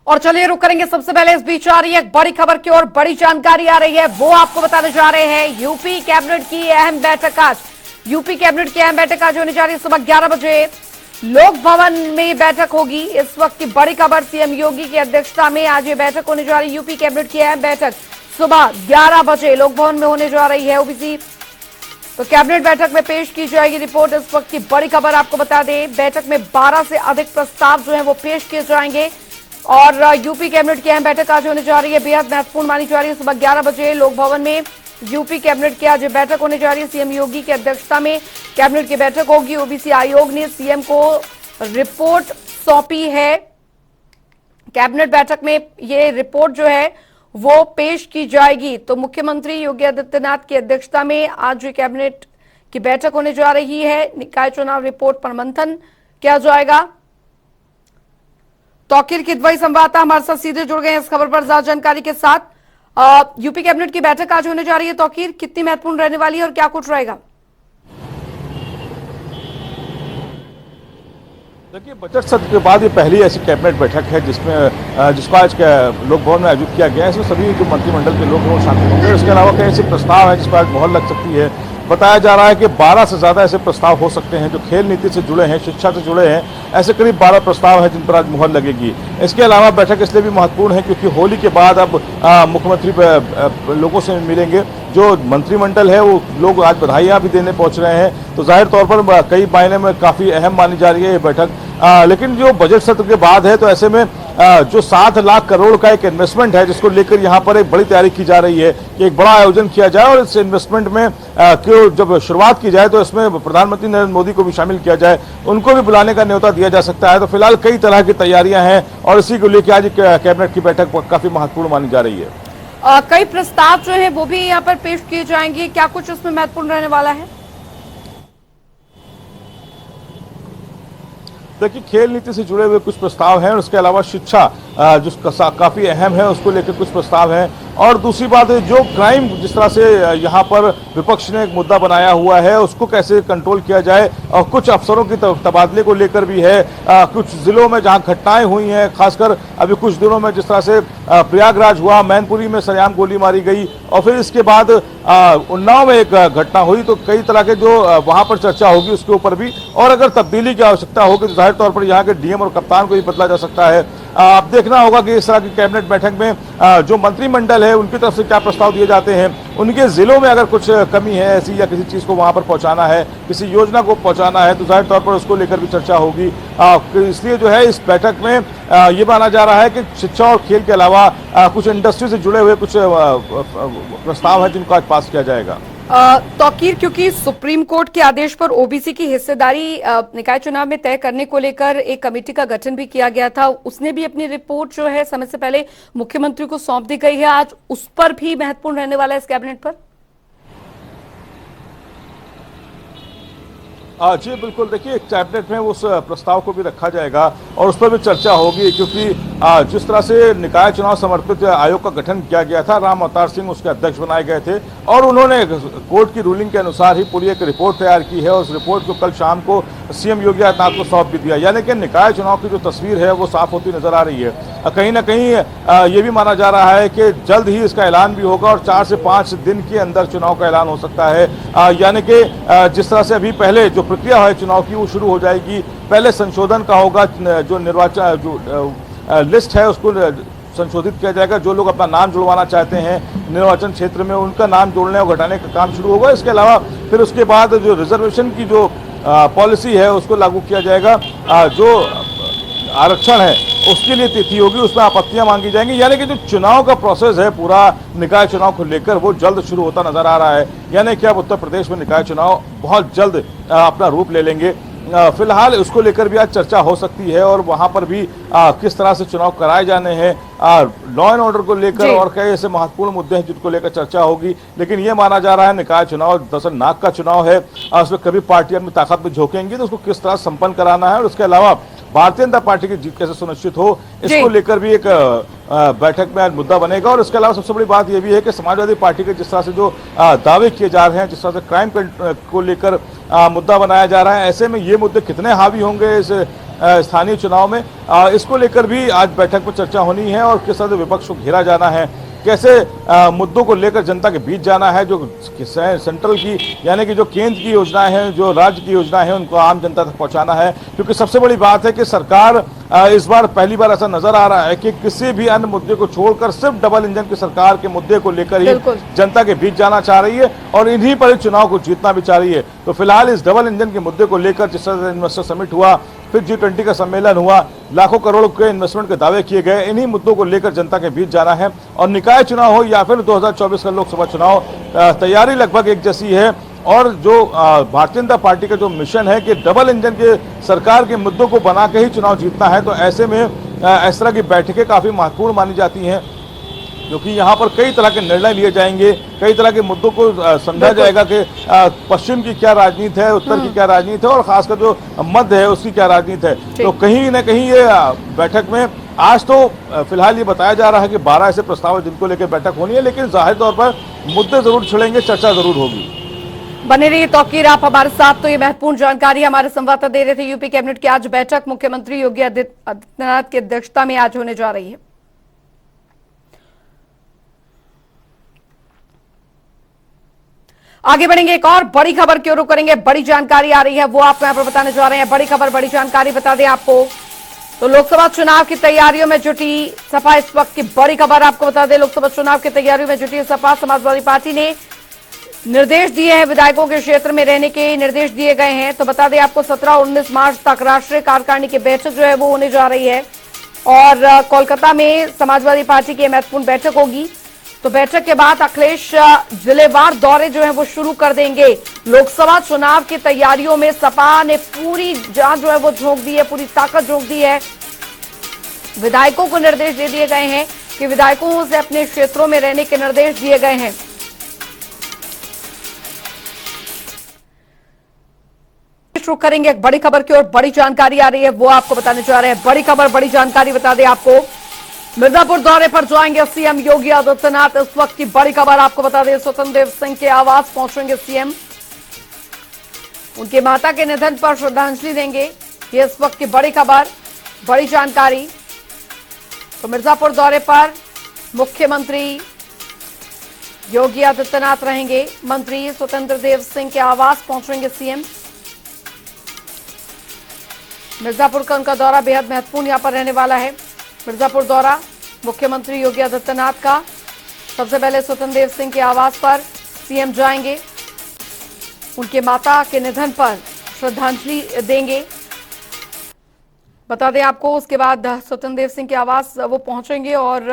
और चलिए रुक करेंगे। सबसे पहले इस बीच आ रही है एक बड़ी खबर की और बड़ी जानकारी आ रही है, वो आपको बताने जा रहे हैं। यूपी कैबिनेट की अहम बैठक आज, यूपी कैबिनेट की अहम बैठक आज होने जा रही है सुबह 11 बजे लोक भवन में बैठक होगी। इस वक्त की बड़ी खबर, सीएम योगी की अध्यक्षता में आज ये बैठक होने जा रही है। यूपी कैबिनेट की अहम बैठक सुबह 11 बजे लोक भवन में होने जा रही है। ओबीसी तो कैबिनेट बैठक में पेश की जाएगी रिपोर्ट। इस वक्त की बड़ी खबर आपको बता दें, बैठक में 12 से अधिक प्रस्ताव जो है वो पेश किए जाएंगे और यूपी कैबिनेट की अहम बैठक आज होने जा रही है, बेहद महत्वपूर्ण मानी जा रही है। सुबह 11 बजे लोक भवन में यूपी कैबिनेट की आज बैठक होने जा रही है। सीएम योगी की अध्यक्षता में कैबिनेट की बैठक होगी। ओबीसी आयोग ने सीएम को रिपोर्ट सौंपी है। कैबिनेट बैठक में ये रिपोर्ट जो है वो पेश की जाएगी। तो मुख्यमंत्री योगी आदित्यनाथ की अध्यक्षता में आज ये कैबिनेट की बैठक होने जा रही है। निकाय चुनाव रिपोर्ट पर मंथन किया जाएगा। तौकीर किदवई संवाददाता हमारे साथ सीधे जुड़ गए हैं इस खबर पर ज्यादा जानकारी के साथ। यूपी कैबिनेट की बैठक आज होने जा रही है, तौकीर कितनी महत्वपूर्ण रहने वाली है और क्या कुछ रहेगा? देखिए, बजट सत्र के बाद ये पहली ऐसी कैबिनेट बैठक है जिसको आज लोक भवन में आयोजित किया गया है। इसमें सभी जो मंत्रिमंडल के लोग हैं वो शामिल होंगे। इसके अलावा कई ऐसे प्रस्ताव हैं जिस पर आज मोहर लग सकती है। बताया जा रहा है कि 12 से ज्यादा ऐसे प्रस्ताव हो सकते हैं जो खेल नीति से जुड़े हैं, शिक्षा से जुड़े हैं। ऐसे करीब 12 प्रस्ताव हैं जिन पर आज मोहर लगेगी। इसके अलावा बैठक इसलिए भी महत्वपूर्ण है क्योंकि होली के बाद अब मुख्यमंत्री लोगों से मिलेंगे। जो मंत्रिमंडल है वो लोग आज बधाइयां भी देने पहुंच रहे हैं, तो जाहिर तौर पर कई मायने में काफी अहम मानी जा रही है ये बैठक। लेकिन जो बजट सत्र के बाद है तो ऐसे में जो 7 लाख करोड़ का एक इन्वेस्टमेंट है जिसको लेकर यहाँ पर एक बड़ी तैयारी की जा रही है कि एक बड़ा आयोजन किया जाए और इस इन्वेस्टमेंट में क्यों जब शुरुआत की जाए तो इसमें प्रधानमंत्री नरेंद्र मोदी को भी शामिल किया जाए, उनको भी बुलाने का न्योता दिया जा सकता है। तो फिलहाल कई तरह की तैयारियां हैं और इसी को लेकर आज कैबिनेट की बैठक काफी महत्वपूर्ण मानी जा रही है। कई प्रस्ताव जो है वो भी यहाँ पर पेश किए जाएंगे, क्या कुछ उसमें महत्वपूर्ण रहने वाला है? देखिए, खेल नीति से जुड़े हुए कुछ प्रस्ताव हैं और उसके अलावा शिक्षा जो काफी अहम है उसको लेकर कुछ प्रस्ताव हैं। और दूसरी बात है, जो क्राइम जिस तरह से यहाँ पर विपक्ष ने एक मुद्दा बनाया हुआ है उसको कैसे कंट्रोल किया जाए और कुछ अफसरों के तबादले को लेकर भी है। कुछ जिलों में जहाँ घटनाएं हुई हैं, खासकर अभी कुछ दिनों में जिस तरह से प्रयागराज हुआ, मैनपुरी में सरेआम गोली मारी गई और फिर इसके बाद उन्नाव में एक घटना हुई, तो कई तरह के जो वहां पर चर्चा होगी उसके ऊपर भी। और अगर तब्दीली की आवश्यकता होगी तो जाहिर तौर पर यहाँ के डीएम और कप्तान को भी बदला जा सकता है। अब देखना होगा कि इस तरह की कैबिनेट बैठक में जो मंत्रिमंडल है उनकी तरफ से क्या प्रस्ताव दिए जाते हैं। उनके जिलों में अगर कुछ कमी है ऐसी या किसी चीज को वहां पर पहुंचाना है, किसी योजना को पहुंचाना है, तो जाहिर तौर पर उसको लेकर भी चर्चा होगी। इसलिए जो है इस बैठक में ये माना जा रहा है कि शिक्षा और खेल के अलावा कुछ इंडस्ट्री से जुड़े हुए कुछ प्रस्ताव है जिनको आज पास किया जाएगा। तौकीर, क्योंकि सुप्रीम कोर्ट के आदेश पर ओबीसी की हिस्सेदारी निकाय चुनाव में तय करने को लेकर एक कमेटी का गठन भी किया गया था, उसने भी अपनी रिपोर्ट जो है समय से पहले मुख्यमंत्री को सौंप दी गई है। आज उस पर भी महत्वपूर्ण रहने वाला है इस कैबिनेट पर। जी बिल्कुल, देखिए कैबिनेट में उस प्रस्ताव को भी रखा जाएगा और उस पर भी चर्चा होगी क्योंकि जिस तरह से निकाय चुनाव समर्पित आयोग का गठन किया गया था, राम अवतार सिंह उसके अध्यक्ष बनाए गए थे और उन्होंने कोर्ट की रूलिंग के अनुसार ही पूरी एक रिपोर्ट तैयार की है और उस रिपोर्ट को कल शाम को सीएम योगी आदित्यनाथ को सौंप भी दिया। यानी कि निकाय चुनाव की जो तस्वीर है वो साफ होती नजर आ रही है। कहीं ना कहीं ये भी माना जा रहा है कि जल्द ही इसका ऐलान भी होगा और 4 से 5 दिन के अंदर चुनाव का ऐलान हो सकता है। यानी कि जिस तरह से अभी पहले जो प्रक्रिया है चुनाव की वो शुरू हो जाएगी। पहले संशोधन का होगा, जो निर्वाचन जो लिस्ट है उसको संशोधित किया जाएगा। जो लोग अपना नाम जुड़वाना चाहते हैं निर्वाचन क्षेत्र में उनका नाम जोड़ने और घटाने का काम शुरू होगा। इसके अलावा फिर उसके बाद जो रिजर्वेशन की जो पॉलिसी है उसको लागू किया जाएगा। जो आरक्षण है उसके लिए तिथि होगी, उसमें आपत्तियां मांगी जाएंगी। यानी कि जो चुनाव का प्रोसेस है पूरा निकाय चुनाव को लेकर वो जल्द शुरू होता नजर आ रहा है। यानी कि अब उत्तर प्रदेश में निकाय चुनाव बहुत जल्द अपना रूप ले लेंगे। फिलहाल उसको लेकर भी आज चर्चा हो सकती है और वहां पर भी किस तरह से चुनाव कराए जाने हैं, लॉ एंड ऑर्डर को लेकर और कई ऐसे महत्वपूर्ण मुद्दे हैं जिनको लेकर चर्चा होगी। लेकिन ये माना जा रहा है निकाय चुनाव दरअसल नाक का चुनाव है, उसमें कभी पार्टी अपनी ताकत में झोंकेंगी तो उसको किस तरह संपन्न कराना है और उसके अलावा भारतीय जनता पार्टी की जीत कैसे सुनिश्चित हो इसको लेकर भी एक बैठक में आज मुद्दा बनेगा। और इसके अलावा सबसे बड़ी बात यह भी है कि समाजवादी पार्टी के जिस तरह से जो दावे किए जा रहे हैं, जिस तरह से क्राइम को लेकर मुद्दा बनाया जा रहा है, ऐसे में ये मुद्दे कितने हावी होंगे इस स्थानीय चुनाव में। इसको लेकर भी आज बैठक में चर्चा होनी है और किस तरह से विपक्ष को घेरा जाना है, कैसे मुद्दों को लेकर जनता के बीच जाना है, जो सेंट्रल की यानी कि जो केंद्र की योजनाएं हैं, जो राज्य की योजनाएं हैं, उनको आम जनता तक पहुंचाना है। क्योंकि सबसे बड़ी बात है कि सरकार इस बार पहली बार ऐसा नजर आ रहा है कि किसी भी अन्य मुद्दे को छोड़कर सिर्फ डबल इंजन की सरकार के मुद्दे को लेकर ही जनता के बीच जाना चाह रही है और इन्हीं पर चुनाव को जीतना भी चाह रही है। तो फिलहाल इस डबल इंजन के मुद्दे को लेकर जिस तरह से इन्वेस्टर समिट हुआ, फिर G20 का सम्मेलन हुआ, लाखों करोड़ों के इन्वेस्टमेंट के दावे किए गए, इन्हीं मुद्दों को लेकर जनता के बीच जाना है। और निकाय चुनाव हो या फिर 2024 का लोकसभा चुनाव, तैयारी लगभग एक जैसी है। और जो भारतीय जनता पार्टी का जो मिशन है कि डबल इंजन के सरकार के मुद्दों को बना के ही चुनाव जीतना है, तो ऐसे में इस तरह की बैठकें काफी महत्वपूर्ण मानी जाती हैं, क्योंकि यहाँ पर कई तरह के निर्णय लिए जाएंगे, कई तरह के मुद्दों को समझा जाएगा कि पश्चिम की क्या राजनीति है, उत्तर की क्या राजनीति है और खासकर जो मध्य है उसकी क्या राजनीति है। तो कहीं न कहीं ये बैठक में आज तो फिलहाल ये बताया जा रहा है कि 12 ऐसे प्रस्ताव है जिनको लेकर बैठक होनी है, लेकिन जाहिर तौर पर मुद्दे जरूर छिड़ेंगे, चर्चा जरूर होगी। बने रहिए तौकीर आप हमारे साथ। तो ये महत्वपूर्ण जानकारी हमारे संवाददाता दे रहे थे। यूपी कैबिनेट की आज बैठक मुख्यमंत्री योगी आदित्यनाथ की अध्यक्षता में आज होने जा रही है। आगे बढ़ेंगे, एक और बड़ी खबर की ओर करेंगे। बड़ी जानकारी आ रही है, वो आपको यहां पर बताने जा रहे हैं। बड़ी खबर, बड़ी जानकारी बता दें आपको, तो लोकसभा चुनाव की तैयारियों में जुटी सपा। इस वक्त की बड़ी खबर आपको बता दें, लोकसभा चुनाव की तैयारियों में जुटी सपा। समाजवादी पार्टी ने निर्देश दिए हैं, विधायकों के क्षेत्र में रहने के निर्देश दिए गए हैं। तो बता दें आपको 17 और 19 मार्च तक राष्ट्रीय कार्यकारिणी की बैठक जो है वो होने जा रही है और कोलकाता में समाजवादी पार्टी की महत्वपूर्ण बैठक होगी। तो बैठक के बाद अखिलेश जिलेवार दौरे जो है वो शुरू कर देंगे। लोकसभा चुनाव की तैयारियों में सपा ने पूरी जान जो है वो झोंक दी है, पूरी ताकत झोंक दी है। विधायकों को निर्देश दे दिए गए हैं कि विधायकों से अपने क्षेत्रों में रहने के निर्देश दिए गए हैं। शुरू करेंगे एक बड़ी खबर की और बड़ी जानकारी आ रही है, वो आपको बताने जा रहे हैं। बड़ी खबर, बड़ी जानकारी बता दें आपको, मिर्जापुर दौरे पर जाएंगे सीएम योगी आदित्यनाथ। इस वक्त की बड़ी खबर आपको बता दें, स्वतंत्र देव सिंह के आवास पहुंचेंगे सीएम, उनके माता के निधन पर श्रद्धांजलि देंगे। ये इस वक्त की बड़ी खबर, बड़ी जानकारी। तो मिर्जापुर दौरे पर मुख्यमंत्री योगी आदित्यनाथ रहेंगे, मंत्री स्वतंत्र देव सिंह के आवास पहुंचेंगे सीएम। मिर्जापुर का उनका दौरा बेहद महत्वपूर्ण यहां पर रहने वाला है। मिर्जापुर दौरा मुख्यमंत्री योगी आदित्यनाथ का, सबसे पहले स्वतंत्र देव सिंह के आवास पर सीएम जाएंगे, उनके माता के निधन पर श्रद्धांजलि देंगे। बता दें आपको, उसके बाद स्वतंत्र देव सिंह के आवास वो पहुंचेंगे और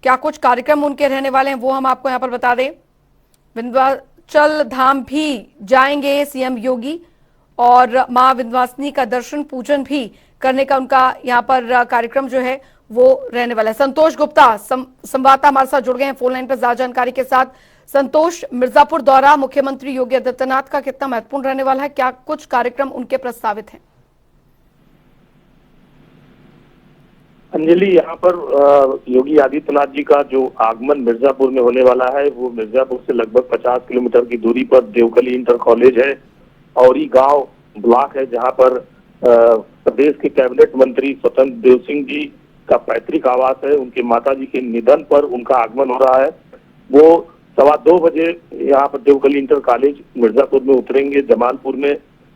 क्या कुछ कार्यक्रम उनके रहने वाले हैं वो हम आपको यहां पर बता दें। विंध्याचल धाम भी जाएंगे सीएम योगी और मां विंध्यवासिनी का दर्शन पूजन भी करने का उनका यहां पर कार्यक्रम जो है वो रहने वाला है। संतोष गुप्ता संवाददाता हमारे साथ जुड़ गए हैं फोन लाइन पर ज्यादा जानकारी के साथ। संतोष, मिर्जापुर दौरा मुख्यमंत्री योगी आदित्यनाथ का कितना महत्वपूर्ण रहने वाला है, क्या कुछ कार्यक्रम उनके प्रस्तावित हैं? अंजलि, यहाँ पर योगी आदित्यनाथ जी का जो आगमन मिर्जापुर में होने वाला है वो मिर्जापुर से लगभग 50 किलोमीटर की दूरी पर देवकली इंटर कॉलेज है और ये गांव ब्लॉक है जहां पर प्रदेश के कैबिनेट मंत्री स्वतंत्र देव सिंह जी का पैतृक आवास है। उनके माताजी के निधन पर उनका आगमन हो रहा है। वो 2:15 बजे यहाँ पर देवकली इंटर कॉलेज मिर्जापुर में उतरेंगे जमालपुर में,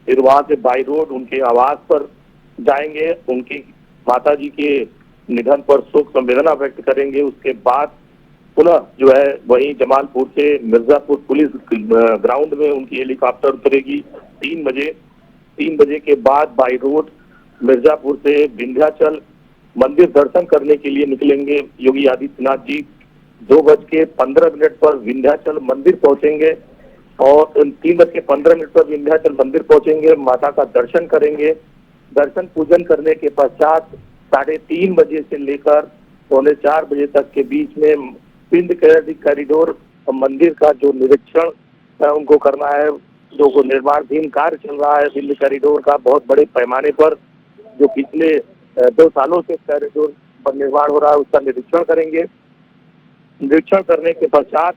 फिर वहां से बाई रोड उनके आवास पर जाएंगे, उनकी माताजी के निधन पर शोक संवेदना व्यक्त करेंगे। उसके बाद पुनः जो है वहीं जमालपुर से मिर्जापुर पुलिस ग्राउंड में उनकी हेलीकॉप्टर उतरेगी 3 बजे। 3 बजे के बाद बाई रोड मिर्जापुर से विंध्याचल मंदिर दर्शन करने के लिए निकलेंगे योगी आदित्यनाथ जी। 2:15 पर विंध्याचल मंदिर पहुंचेंगे और 3:15 पर विंध्याचल मंदिर पहुंचेंगे, माता का दर्शन करेंगे। दर्शन पूजन करने के पश्चात 3:30 बजे से लेकर 3:45 बजे तक के बीच में पिंड कॉरिडोर मंदिर का जो निरीक्षण उनको करना है, जो निर्माणाधीन कार्य चल रहा है पिंड कॉरिडोर का बहुत बड़े पैमाने पर, जो पिछले 2 सालों से कॉरिडोर पर निर्माण हो रहा है, उसका निरीक्षण करेंगे। निरीक्षण करने के पश्चात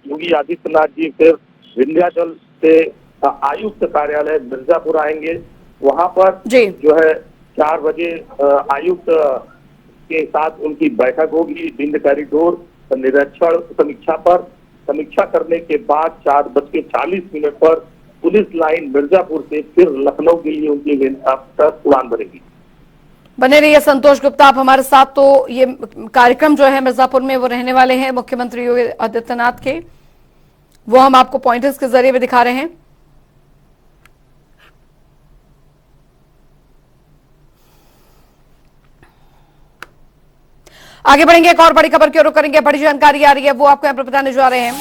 योगी आदित्यनाथ जी फिर विंध्याचल से आयुक्त कार्यालय मिर्जापुर आएंगे वहां पर जी। जो है 4 बजे आयुक्त के साथ उनकी बैठक होगी। विंध्य कॉरिडोर निरीक्षण समीक्षा करने के बाद 4:40 पर पुलिस लाइन मिर्जापुर से फिर लखनऊ के लिए उनकी हेलीकॉप्टर उड़ान भरेगी। बने रहिए संतोष गुप्ता आप हमारे साथ। तो ये कार्यक्रम जो है मिर्जापुर में वो रहने वाले हैं मुख्यमंत्री योगी आदित्यनाथ के, वो हम आपको पॉइंटर्स के जरिए भी दिखा रहे हैं। आगे बढ़ेंगे, एक और बड़ी खबर की ओर रुख करेंगे। बड़ी जानकारी आ रही है वो आपको यहां पर बताने जा रहे हैं।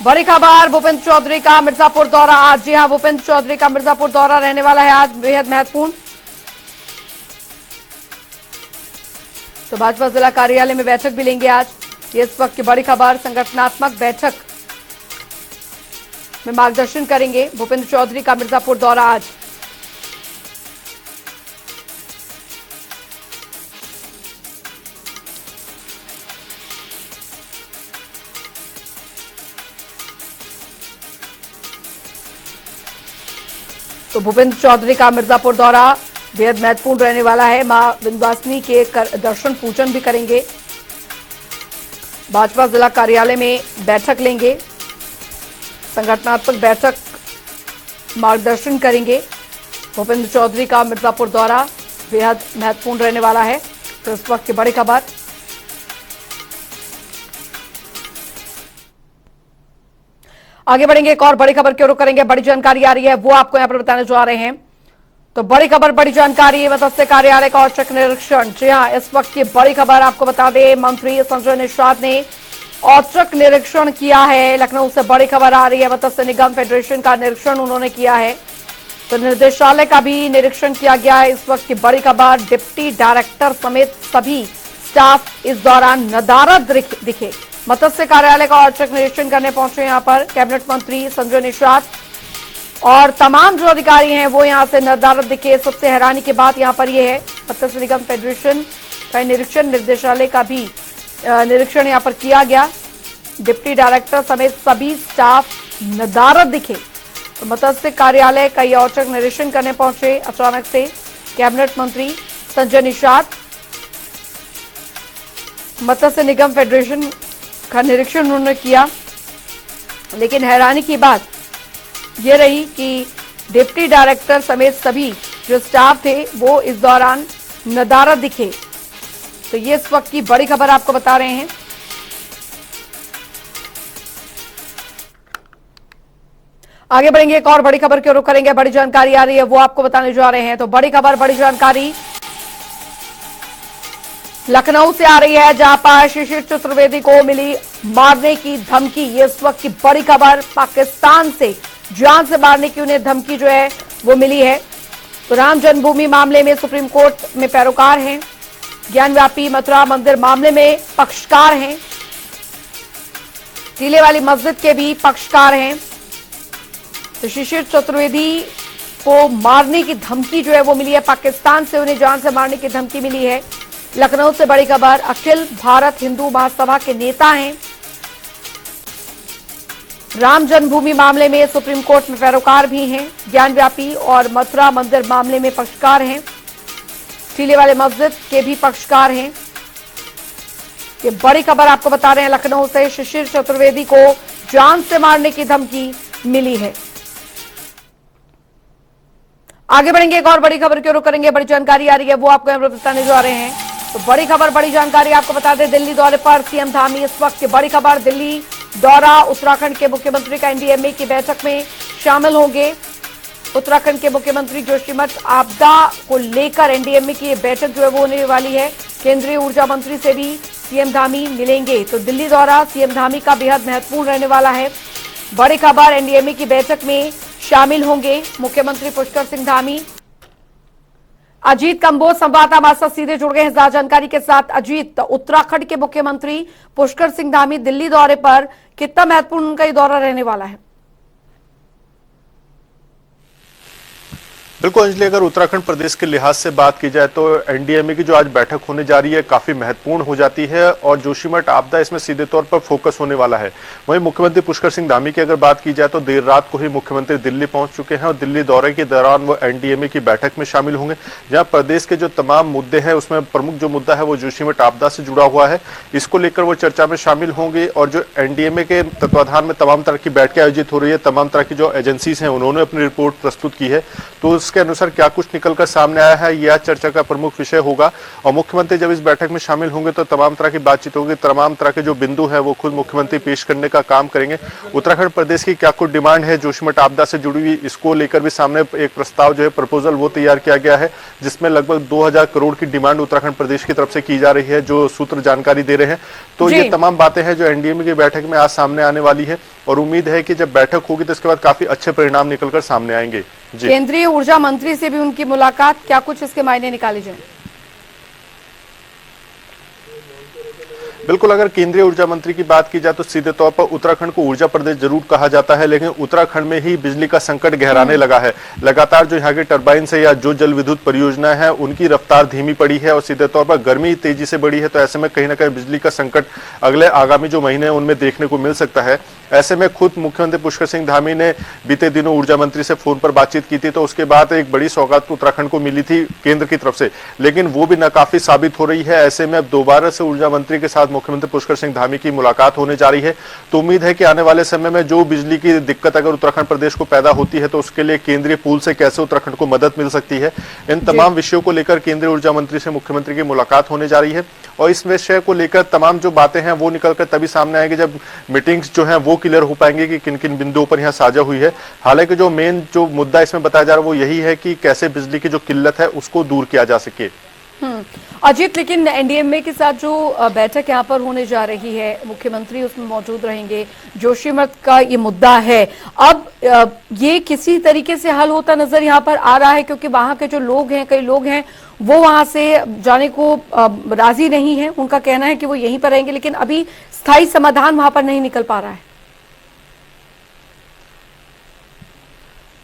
बड़ी खबर, भूपेंद्र चौधरी का मिर्जापुर दौरा आज। जी हां, भूपेंद्र चौधरी का मिर्जापुर दौरा रहने वाला है आज, बेहद महत्वपूर्ण। तो भाजपा जिला कार्यालय में बैठक भी लेंगे आज, ये इस वक्त की बड़ी खबर। संगठनात्मक बैठक में मार्गदर्शन करेंगे भूपेंद्र चौधरी का मिर्जापुर दौरा आज। तो भूपेंद्र चौधरी का मिर्जापुर दौरा बेहद महत्वपूर्ण रहने वाला है। मां विंध्यवासिनी के दर्शन पूजन भी करेंगे, भाजपा जिला कार्यालय में बैठक लेंगे, संगठनात्मक बैठक मार्गदर्शन करेंगे। भूपेंद्र चौधरी का मिर्जापुर दौरा बेहद महत्वपूर्ण रहने वाला है। तो इस वक्त की बड़ी खबर। आगे बढ़ेंगे, एक और बड़ी खबर की ओर रुख करेंगे। बड़ी जानकारी आ रही है वो आपको यहां पर बताने जा रहे हैं। तो बड़ी खबर, बड़ी जानकारी, मत्स्य कार्यालय का औचक निरीक्षण। जी हां, इस वक्त की बड़ी खबर आपको बता दें, मंत्री संजय निषाद ने औचक निरीक्षण किया है। लखनऊ से बड़ी खबर आ रही है, मत्स्य निगम फेडरेशन का निरीक्षण उन्होंने किया है। तो निर्देशालय का भी निरीक्षण किया गया है। इस वक्त की बड़ी खबर, डिप्टी डायरेक्टर समेत सभी स्टाफ इस दौरान नदारद दिखे। मत्स्य कार्यालय का औचक निरीक्षण करने पहुंचे यहां पर कैबिनेट मंत्री संजय निषाद और तमाम जो अधिकारी हैं वो यहां से नदारद दिखे। सबसे हैरानी की बात यहां पर यह है, मत्स्य निगम फेडरेशन का निरीक्षण, निर्देशालय का भी निरीक्षण यहां पर किया गया। डिप्टी डायरेक्टर समेत सभी स्टाफ नदारद दिखे। तो मत्स्य कार्यालय का यह औचक निरीक्षण करने पहुंचे अचानक से कैबिनेट मंत्री संजय निषाद। मत्स्य निगम फेडरेशन का निरीक्षण उन्होंने किया, लेकिन हैरानी की बात ये रही कि डिप्टी डायरेक्टर समेत सभी जो स्टाफ थे वो इस दौरान नदारद दिखे। तो ये इस वक्त की बड़ी खबर आपको बता रहे हैं। आगे बढ़ेंगे, एक और बड़ी खबर की ओर रुख करेंगे। बड़ी जानकारी आ रही है वो आपको बताने जा रहे हैं। तो बड़ी खबर, बड़ी जानकारी लखनऊ से आ रही है, जहां पर शिशिर चतुर्वेदी को मिली मारने की धमकी। ये इस वक्त की बड़ी खबर, पाकिस्तान से जान से मारने की उन्हें धमकी जो है वो मिली है। तो राम जन्मभूमि मामले में सुप्रीम कोर्ट में पैरोकार हैं, ज्ञानव्यापी मथुरा मंदिर मामले में पक्षकार हैं, टीले वाली मस्जिद के भी पक्षकार हैं। तो शिशिर चतुर्वेदी को मारने की धमकी जो है वो मिली है, पाकिस्तान से उन्हें जान से मारने की धमकी मिली है। लखनऊ से बड़ी खबर, अखिल भारत हिंदू महासभा के नेता हैं, राम जन्मभूमि मामले में सुप्रीम कोर्ट में पैरोकार भी हैं, ज्ञानव्यापी और मथुरा मंदिर मामले में पक्षकार हैं, टीले वाले मस्जिद के भी पक्षकार हैं। ये बड़ी खबर आपको बता रहे हैं, लखनऊ से शिशिर चतुर्वेदी को जान से मारने की धमकी मिली है। आगे बढ़ेंगे, एक और बड़ी खबर की ओर रुख करेंगे। बड़ी जानकारी आ रही है वो आपको यहां पर बताने जा रहे हैं। तो बड़ी खबर, बड़ी जानकारी आपको बता दें, दिल्ली दौरे पर सीएम धामी। इस वक्त की बड़ी खबर, दिल्ली दौरा, उत्तराखंड के मुख्यमंत्री का एनडीएमए की बैठक में शामिल होंगे। उत्तराखंड के मुख्यमंत्री जोशीमठ आपदा को लेकर एनडीएमए की बैठक जो है वो होने वाली है। केंद्रीय ऊर्जा मंत्री से भी सीएम धामी मिलेंगे। तो दिल्ली दौरा सीएम धामी का बेहद महत्वपूर्ण रहने वाला है। बड़ी खबर, एनडीएमए की बैठक में शामिल होंगे मुख्यमंत्री पुष्कर सिंह धामी। अजीत कंबोज संवाददाता हमारे साथ सीधे जुड़ गए हैं ज्यादा जानकारी के साथ। अजीत, उत्तराखंड के मुख्यमंत्री पुष्कर सिंह धामी दिल्ली दौरे पर, कितना महत्वपूर्ण उनका ये दौरा रहने वाला है? बिल्कुल अंजलि, अगर उत्तराखंड प्रदेश के लिहाज से बात की जाए तो एनडीएमए की जो आज बैठक होने जा रही है काफी महत्वपूर्ण हो जाती है और जोशीमठ आपदा इसमें सीधे तौर पर फोकस होने वाला है। वहीं मुख्यमंत्री पुष्कर सिंह धामी की अगर बात की जाए तो देर रात को ही मुख्यमंत्री दिल्ली पहुंच चुके हैं और दिल्ली दौरे के दौरान वो एनडीएमए की बैठक में शामिल होंगे, जहां प्रदेश के जो तमाम मुद्दे हैं उसमें प्रमुख जो मुद्दा है वो जोशीमठ आपदा से जुड़ा हुआ है। इसको लेकर वो चर्चा में शामिल होंगे और जो एनडीएमए के तत्वाधान में तमाम तरह की बैठकें आयोजित हो रही है, तमाम तरह की जो एजेंसीज हैं उन्होंने अपनी रिपोर्ट प्रस्तुत की है, तो उसके अनुसार क्या कुछ निकलकर सामने आया है यह चर्चा का प्रमुख विषय होगा। और मुख्यमंत्री जब इस बैठक में शामिल होंगे तो तमाम तरह की बातचीत होगी, तमाम तरह के जो बिंदु है वो खुद मुख्यमंत्री पेश करने का काम करेंगे। उत्तराखंड प्रदेश की क्या कुछ डिमांड है जोशीमठ आपदा से जुड़ी हुई, इसको लेकर भी सामने एक प्रस्ताव जो है प्रपोजल वो तैयार किया गया है, जिसमें लगभग 2000 करोड़ की डिमांड उत्तराखंड प्रदेश की तरफ से की जा रही है, जो सूत्र जानकारी दे रहे हैं। तो ये तमाम बातें हैं जो एनडीएमए की बैठक में आज सामने आने वाली है और उम्मीद है कि जब बैठक होगी तो इसके बाद काफी अच्छे परिणाम निकलकर सामने आएंगे। केंद्रीय ऊर्जा मंत्री से भी उनकी मुलाकात, क्या कुछ इसके मायने निकाले जाए? बिल्कुल, अगर केंद्रीय ऊर्जा मंत्री की बात की जाए तो सीधे तौर पर उत्तराखंड को ऊर्जा प्रदेश जरूर कहा जाता है, लेकिन उत्तराखंड में ही बिजली का संकट गहराने लगा है। लगातार जो यहाँ के टरबाइन से या जो जल विद्युत परियोजना है उनकी रफ्तार धीमी पड़ी है और सीधे तौर पर गर्मी तेजी से बढ़ी है, तो ऐसे में कहीं ना कहीं बिजली का संकट अगले आगामी जो महीने हैं उनमें देखने को मिल सकता है। ऐसे में खुद मुख्यमंत्री पुष्कर सिंह धामी ने बीते दिनों ऊर्जा मंत्री से फोन पर बातचीत की थी, तो उसके बाद एक बड़ी सौगात उत्तराखंड को मिली थी केंद्र की तरफ से, लेकिन वो भी नाकाफी साबित हो रही है। ऐसे में अब दोबारा से ऊर्जा मंत्री के साथ मुख्यमंत्री पुष्कर सिंह धामी की मुलाकात होने जा रही है, तो उम्मीद है कि आने वाले समय में जो बिजली की दिक्कत अगर उत्तराखंड प्रदेश को पैदा होती है तो उसके लिए केंद्रीय पूल से कैसे उत्तराखंड को मदद मिल सकती है, इन तमाम विषयों को लेकर केंद्रीय ऊर्जा मंत्री से मुख्यमंत्री की मुलाकात होने जा रही है। और इस विषय को लेकर तमाम जो बातें हैं वो निकलकर तभी सामने आएंगे जब मीटिंग्स जो हैं वो क्लियर हो पाएंगे कि किन किन बिंदुओं पर यहाँ साझा हुई है। हालांकि जो मेन जो मुद्दा इसमें बताया जा रहा है वो यही है कि कैसे बिजली की जो किल्लत है उसको दूर किया जा सके। अजीत, लेकिन एनडीएमए के साथ जो बैठक यहाँ पर होने जा रही है, मुख्यमंत्री उसमें मौजूद रहेंगे, जोशीमठ का ये मुद्दा है, अब ये किसी तरीके से हल होता नजर यहाँ पर आ रहा है? क्योंकि वहां के जो लोग हैं, कई लोग हैं वो वहां से जाने को राजी नहीं है, उनका कहना है कि वो यहीं पर रहेंगे, लेकिन अभी स्थायी समाधान वहां पर नहीं निकल पा रहा है।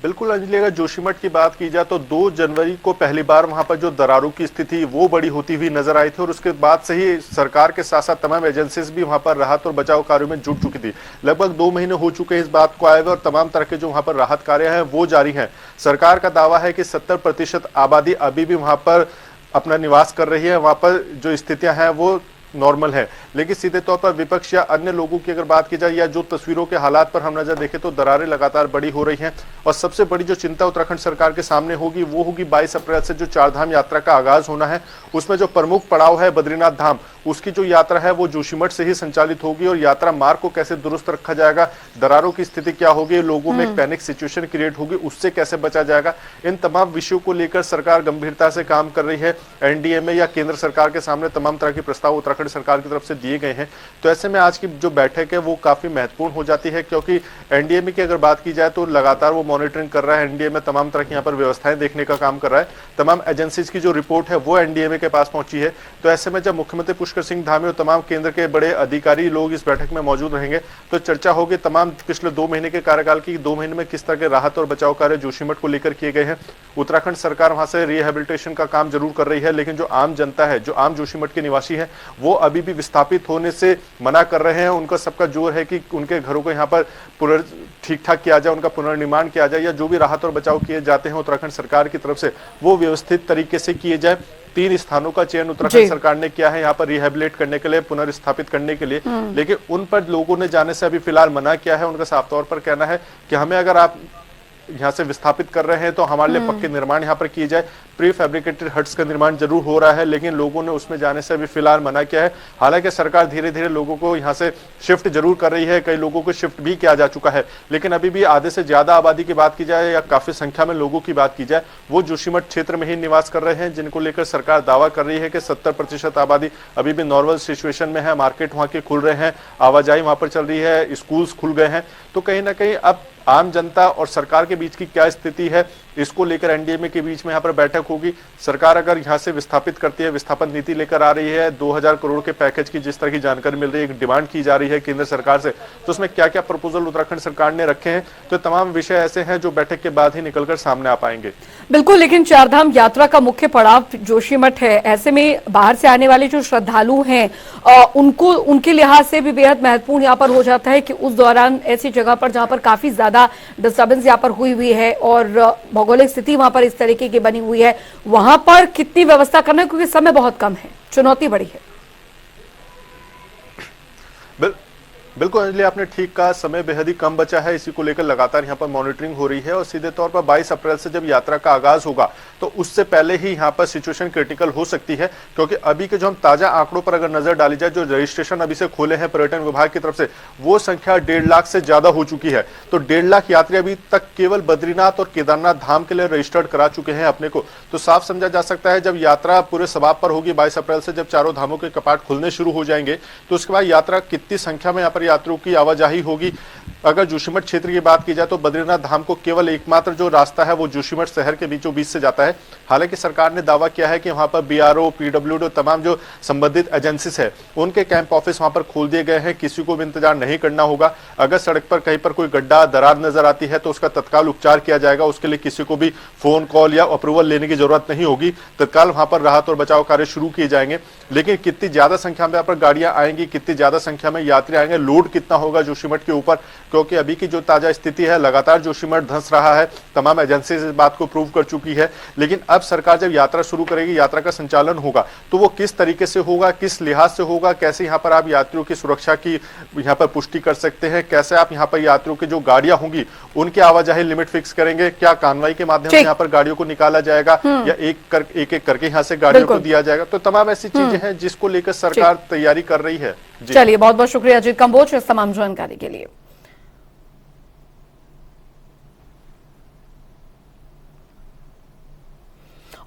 बिल्कुल अंजलि, अगर जोशीमठ की बात की जाए तो 2 जनवरी को पहली बार वहां पर जो दरारों की स्थिति वो बड़ी होती हुई नजर आई थी और उसके बाद से ही सरकार के साथ साथ तमाम एजेंसीज भी वहां पर राहत और बचाव कार्यों में जुट चुकी थी। लगभग 2 महीने हो चुके हैं इस बात को आए हुए और तमाम तरह के जो वहां पर राहत कार्य हैं वो जारी हैं। सरकार का दावा है कि 70% आबादी अभी भी वहां पर अपना निवास कर रही है, वहां पर जो स्थितियां हैं वो नॉर्मल है, लेकिन सीधे तौर पर विपक्ष या अन्य लोगों की अगर बात की जाए या जो तस्वीरों के हालात पर हम नजर देखें तो दरारें लगातार बड़ी हो रही हैं। और सबसे बड़ी जो चिंता उत्तराखंड सरकार के सामने होगी वो होगी 22 अप्रैल से जो 4 धाम यात्रा का आगाज होना है, उसमें जो प्रमुख पड़ाव है बद्रीनाथ धाम, उसकी जो यात्रा है वो जोशीमठ से ही संचालित होगी और यात्रा मार्ग को कैसे दुरुस्त रखा जाएगा, दरारों की स्थिति क्या होगी, लोगों में एक पैनिक सिचुएशन क्रिएट होगी, उससे कैसे बचा जाएगा, इन तमाम विषयों को लेकर सरकार गंभीरता से काम कर रही है। एनडीएमए या केंद्र सरकार के सामने तमाम तरह के प्रस्ताव उत्तराखंड सरकार की तरफ से दिए गए हैं। तो ऐसे में आज की जो बैठक है वो काफी महत्वपूर्ण हो जाती है, क्योंकि एनडीएमए की अगर बात की जाए तो लगातार वो मॉनिटरिंग कर रहा है, एनडीएमए तमाम तरह की यहाँ पर व्यवस्थाएं देखने का काम कर रहा है, तमाम एजेंसीज की जो रिपोर्ट है वो एनडीएमए के पास पहुंची है। तो ऐसे में जब मुख्यमंत्री पुष्कर सिंह धामी और तमाम केंद्र के बड़े अधिकारी लोग इस बैठक में मौजूद रहेंगे तो चर्चा होगी तमाम पिछले 2 महीने के कार्यकाल की, 2 महीने में किस तरह के राहत और बचाव कार्य जोशीमठ को लेकर किए गए हैं। उत्तराखंड सरकार वहां से रिहेबिलिटेशन का काम जरूर कर रही है, लेकिन जो आम जनता है, जो आम जोशीमठ के निवासी है, वो अभी भी विस्थापित होने से मना कर रहे हैं। उनका सबका जोर है कि उनके घरों को यहाँ पर ठीक ठाक किया जाए, उनका पुनर्निर्माण किया जाए, या जो भी राहत और बचाव किए जाते हैं उत्तराखंड सरकार की तरफ से वो व्यवस्थित तरीके से किए जाए। 3 स्थानों का चयन उत्तराखंड सरकार ने किया है यहाँ पर रिहेबिलिट करने के लिए, पुनर्स्थापित करने के लिए, लेकिन उन पर लोगों ने जाने से अभी फिलहाल मना किया है। उनका साफ तौर पर कहना है कि हमें अगर आप यहाँ से विस्थापित कर रहे हैं तो हमारे लिए पक्के निर्माण यहाँ पर किए जाए। प्री फैब्रिकेटेड हट्स का निर्माण जरूर हो रहा है, लेकिन लोगों ने उसमें जाने से अभी फिलहाल मना किया है। हालांकि सरकार धीरे धीरे लोगों को यहाँ से शिफ्ट जरूर कर रही है, कई लोगों को शिफ्ट भी किया जा चुका है, लेकिन अभी भी आधे से ज्यादा आबादी की बात की जाए या काफी संख्या में लोगों की बात की जाए वो जोशीमठ क्षेत्र में ही निवास कर रहे हैं, जिनको लेकर सरकार दावा कर रही है कि 70% आबादी अभी भी नॉर्मल सिचुएशन में है। मार्केट वहां के खुल रहे हैं, आवाजाही वहां पर चल रही है, स्कूल्स खुल गए हैं। तो कहीं ना कहीं अब आम जनता और सरकार के बीच की क्या स्थिति है इसको लेकर एनडीएमए के बीच में यहाँ पर बैठक होगी। सरकार अगर यहाँ से विस्थापित करती है, विस्थापन नीति लेकर आ रही है, 2000 करोड़ के पैकेज की जिस तरह की जानकारी मिल रही है, एक डिमांड की जा रही है केंद्र सरकार से, तो उसमें क्या क्या प्रपोजल उत्तराखंड सरकार ने रखे हैं, तो तमाम विषय ऐसे हैं जो बैठक के बाद ही निकलकर सामने आ पाएंगे। बिल्कुल, लेकिन चारधाम यात्रा का मुख्य पड़ाव जोशीमठ है। ऐसे में बाहर से आने वाले जो श्रद्धालु हैं उनको उनके लिहाज से भी बेहद महत्वपूर्ण यहाँ पर हो जाता है कि उस दौरान ऐसी जगह पर जहाँ पर काफी ज्यादा डिस्टर्बेंस यहाँ पर हुई है और भौगोलिक स्थिति वहां पर इस तरीके की बनी हुई है, वहां पर कितनी व्यवस्था करना है, क्योंकि समय बहुत कम है, चुनौती बड़ी है। बिल्कुल अंजलि, आपने ठीक कहा, समय बेहद ही कम बचा है। इसी को लेकर लगातार यहाँ पर मॉनिटरिंग हो रही है और सीधे तौर पर 22 अप्रैल से जब यात्रा का आगाज होगा तो उससे पहले ही यहाँ पर सिचुएशन क्रिटिकल हो सकती है, क्योंकि अभी के जो हम ताजा आंकड़ों पर अगर नजर डाली जाए, जो रजिस्ट्रेशन अभी से खोले हैं पर्यटन विभाग की तरफ से, वो संख्या 1.5 लाख से ज्यादा हो चुकी है। तो 1.5 लाख यात्री अभी तक केवल बद्रीनाथ और केदारनाथ धाम के लिए रजिस्टर्ड करा चुके हैं अपने को। तो साफ समझा जा सकता है जब यात्रा पूरे समाप्त पर होगी 22 अप्रैल से, जब चारों धामों के कपाट खुलने शुरू हो जाएंगे, तो उसके बाद यात्रा कितनी संख्या में यहाँ पर यात्रियों की आवाजाही होगी। अगर जोशीमठ क्षेत्र की बात की जाए तो बद्रीनाथ धाम को केवल एकमात्र जो रास्ता है वो जोशीमठ शहर के बीचों बीच से जाता है। हालांकि सरकार ने दावा किया है कि वहां पर बीआरओ, पीडब्ल्यूडी, तमाम जो संबंधित एजेंसीज है उनके कैंप ऑफिस वहां पर खोल दिए गए हैं, किसी को भी इंतजार नहीं करना होगा। अगर सड़क पर कहीं पर कोई गड्ढा, दरार नजर आती है तो उसका तत्काल उपचार किया जाएगा। उसके लिए किसी को भी फोन कॉल या अप्रूवल लेने की जरूरत नहीं होगी, तत्काल वहां पर राहत और बचाव कार्य शुरू किए जाएंगे। लेकिन कितनी ज्यादा संख्या में यहाँ पर गाड़ियां आएंगी, कितनी ज्यादा संख्या में यात्री आएंगे, लोड कितना होगा जोशीमठ के ऊपर, क्योंकि अभी की जो ताजा स्थिति है लगातार जोशीमठ धंस रहा है, तमाम एजेंसी इस बात को प्रूव कर चुकी है। लेकिन अब सरकार जब यात्रा शुरू करेगी, यात्रा का संचालन होगा, तो वो किस तरीके से होगा, किस लिहाज से होगा, कैसे यहाँ पर आप यात्रियों की सुरक्षा की यहाँ पर पुष्टि कर सकते हैं, कैसे आप यहाँ पर यात्रियों की जो गाड़ियां होंगी उनकी आवाजाही लिमिट फिक्स करेंगे, क्या कानवाई के माध्यम से यहाँ पर गाड़ियों को निकाला जाएगा या एक एक करके यहाँ से गाड़ियों को दिया जाएगा। तो तमाम ऐसी चीजें हैं जिसको लेकर सरकार तैयारी कर रही है। चलिए, बहुत बहुत शुक्रिया अजीत कंबोज इस तमाम जानकारी के लिए।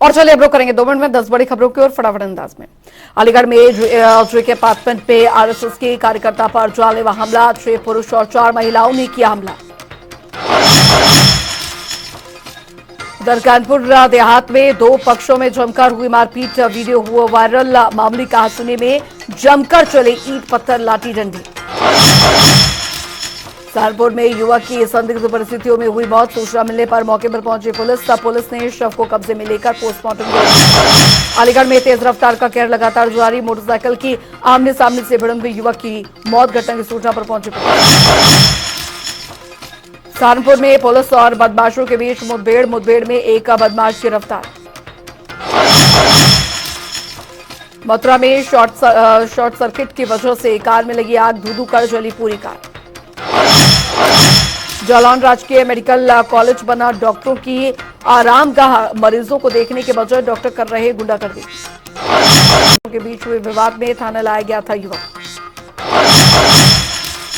और चलिए अब रुक करेंगे 2 मिनट में 10 बड़ी खबरों की ओर फटाफट अंदाज में। अलीगढ़ में जेके अपार्टमेंट पे आरएसएस के कार्यकर्ता पर जानलेवा हमला, 6 पुरुष और 4 महिलाओं ने किया हमला। उधर कानपुर देहात में 2 पक्षों में जमकर हुई मारपीट, वीडियो हुआ वायरल। मामूली कहासुनी में जमकर चले ईंट पत्थर लाठी डंडी। सहारनपुर में युवक की संदिग्ध परिस्थितियों में हुई मौत, सूचना मिलने पर मौके पर पहुंची पुलिस ने शव को कब्जे में लेकर पोस्टमार्टम किया। अलीगढ़ में तेज रफ्तार का कहर लगातार जारी, मोटरसाइकिल की आमने सामने से भिड़ंत हुई युवक की मौत, घटना की सूचना पर पहुंची पुलिस। सहारनपुर में पुलिस और बदमाशों के बीच मुठभेड़ में एक बदमाश गिरफ्तार। मथुरा में शॉर्ट सर्किट की वजह से कार में लगी आग, धू-धू कर जली पूरी कार। जालौन राजकीय मेडिकल कॉलेज बना डॉक्टरों की आरामगाह, मरीजों को देखने के बजाय डॉक्टर कर रहे गुंडागर्दी। के बीच हुए विवाद में थाना लाया गया था युवक।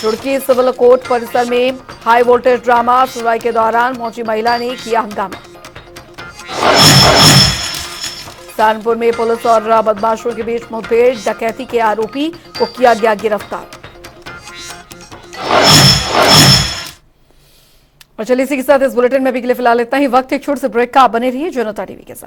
रुड़की सिविल कोर्ट परिसर में हाई वोल्टेज ड्रामा, सुनवाई के दौरान पहुंची महिला ने किया हंगामा। सहारनपुर में पुलिस और बदमाशों के बीच मुठभेड़, डकैती के आरोपी को किया गया गिरफ्तार। और चलिए इसी के साथ इस बुलेटिन में भी के लिए फिलहाल इतना ही। वक्त एक छोटे से ब्रेक का, आप बने रहिए जनता टीवी के साथ।